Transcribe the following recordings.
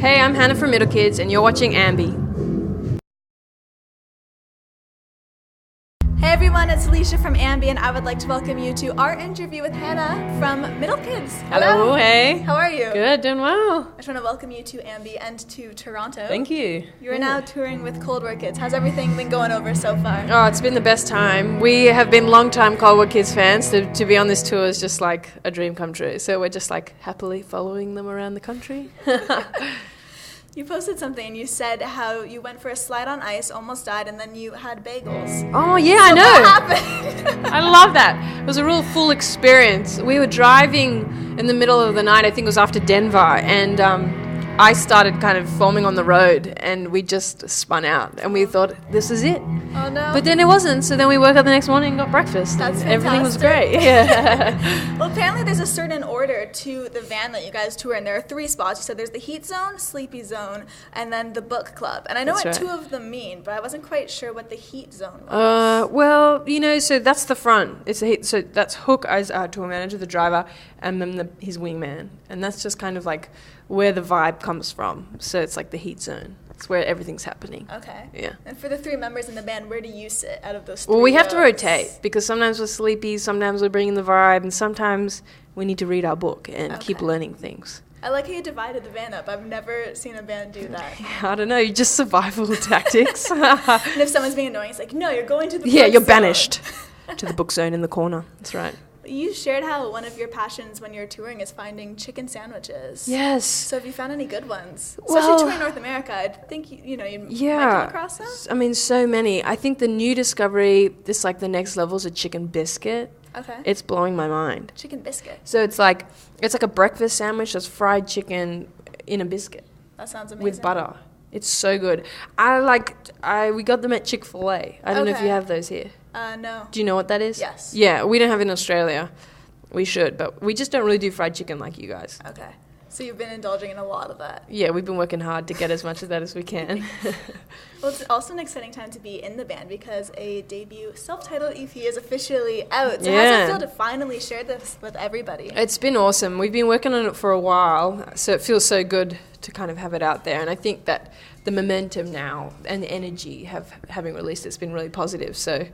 Hey, I'm Hannah from Middle Kids, and you're watching AMBY. Hey everyone, it's Alicia from AMBY, and I would like to welcome you to our interview with Hannah from Middle Kids. Hello, hey. How are you? Good, doing well. I just want to welcome you to AMBY and to Toronto. Thank you. You're now touring with Cold War Kids. How's everything been going over so far? Oh, it's been the best time. We have been long-time Cold War Kids fans. To be on this tour is just like a dream come true. So we're just like happily following them around the country. You posted something and you said how you went for a slide on ice, almost died, and then you had bagels. Oh, yeah, I know. What happened? I love that. It was a real full experience. We were driving in the middle of the night, I think it was after Denver, and I started kind of foaming on the road, and we just spun out, and we thought, this is it. Oh, no. But then it wasn't, so then we woke up the next morning and got breakfast. That's Everything was fantastic. great. Yeah. Well, apparently there's a certain order to the van that you guys tour in. There are 3 spots. You said there's the Heat Zone, Sleepy Zone, and then the Book Club. And I know That's what right. 2 of them mean, but I wasn't quite sure what the Heat Zone was. Well, so that's the front. So that's Hook as our tour manager, the driver, and then his wingman. And that's just kind of like where the vibe comes from. So it's like the Heat Zone. It's where everything's happening. Okay. Yeah. And for the 3 members in the band, where do you sit out of those 3 Well, we have to rows? rotate because sometimes we're sleepy, sometimes we're bringing the vibe, and sometimes we need to read our book and keep Okay. learning things. I like how you divided the band up. I've never seen a band do that. I don't know, just survival tactics. And if someone's being annoying, it's like, no, you're going to the Yeah, book you're zone. banished to the book zone in the corner. That's right. You shared how one of your passions when you're touring is finding chicken sandwiches. Yes. So have you found any good ones? Well- Especially touring North America. I think you might come across them. I mean, so many. I think the new discovery, this like the next level, is a chicken biscuit. Okay. It's blowing my mind. Chicken biscuit. So it's like a breakfast sandwich that's fried chicken in a biscuit That sounds amazing. with butter. It's so good. We got them at Chick-fil-A. I don't know if Okay. you have those here. No. Do you know what that is? Yes. Yeah, we don't have it in Australia. We should, but we just don't really do fried chicken like you guys. Okay. So you've been indulging in a lot of that. Yeah, we've been working hard to get as much of that as we can. Well, it's also an exciting time to be in the band because a debut self-titled EP is officially out. So how does Yeah. it feel to finally share this with everybody? It's been awesome. We've been working on it for a while, so it feels so good to kind of have it out there. And I think that the momentum now and the energy having released it's been really positive. So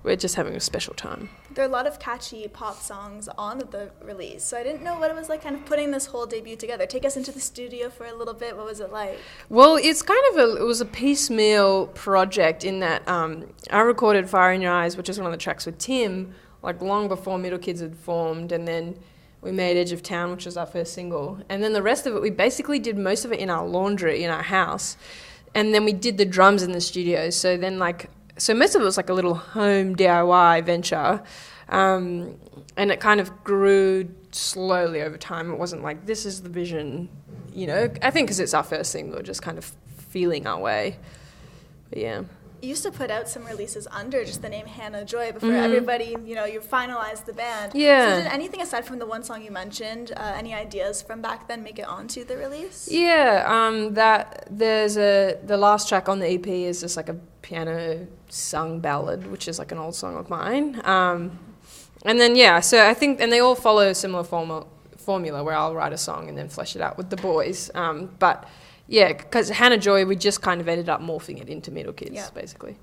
we're just having a special time. There are a lot of catchy pop songs on the release, so I didn't know what it was like kind of putting this whole debut together. Take us into the studio for a little bit. What was it like? Well, it's kind of it was a piecemeal project in that I recorded Fire in Your Eyes, which is one of the tracks with Tim, like long before Middle Kids had formed, and then we made Edge of Town, which was our first single. And then the rest of it, we basically did most of it in our laundry, in our house. And then we did the drums in the studio. So most of it was like a little home DIY venture. And it kind of grew slowly over time. It wasn't like, this is the vision, I think because it's our first single, just kind of feeling our way. But yeah. You used to put out some releases under just the name Hannah Joy before everybody, you finalized the band. Yeah. So did anything aside from the one song you mentioned, any ideas from back then make it onto the release? Yeah, the last track on the EP is just like a piano sung ballad, which is like an old song of mine. And then, so I think, and they all follow a similar formula where I'll write a song and then flesh it out with the boys. But yeah, because Hannah Joy, we just kind of ended up morphing it into Middle Kids, basically.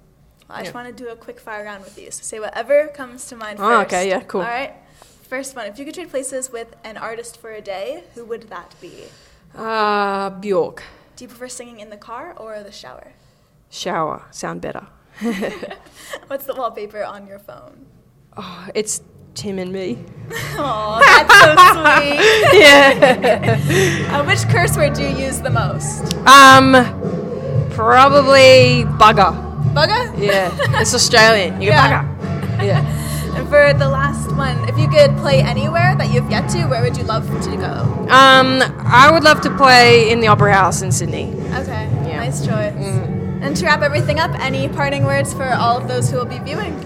Well, I just want to do a quick fire round with you. So say whatever comes to mind first. Oh, okay, yeah, cool. All right. First one. If you could trade places with an artist for a day, who would that be? Bjork. Do you prefer singing in the car or the shower? Shower. Sound better. What's the wallpaper on your phone? Oh, it's Tim and me. Oh, that's so sweet. Yeah. Which curse word do you use the most? Probably bugger. Bugger? Yeah, it's Australian. You go bugger. Yeah. And for the last one, if you could play anywhere that you've yet to, where would you love to go? I would love to play in the Opera House in Sydney. Okay, nice choice. And to wrap everything up, any parting words for all of those who will be viewing?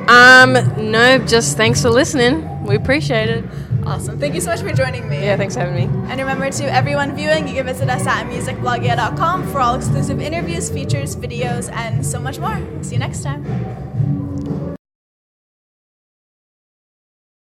No, just thanks for listening. We appreciate it. Awesome. Thank you so much for joining me. Yeah, thanks for having me. And remember, to everyone viewing, you can visit us at musicblogia.com for all exclusive interviews, features, videos, and so much more. See you next time.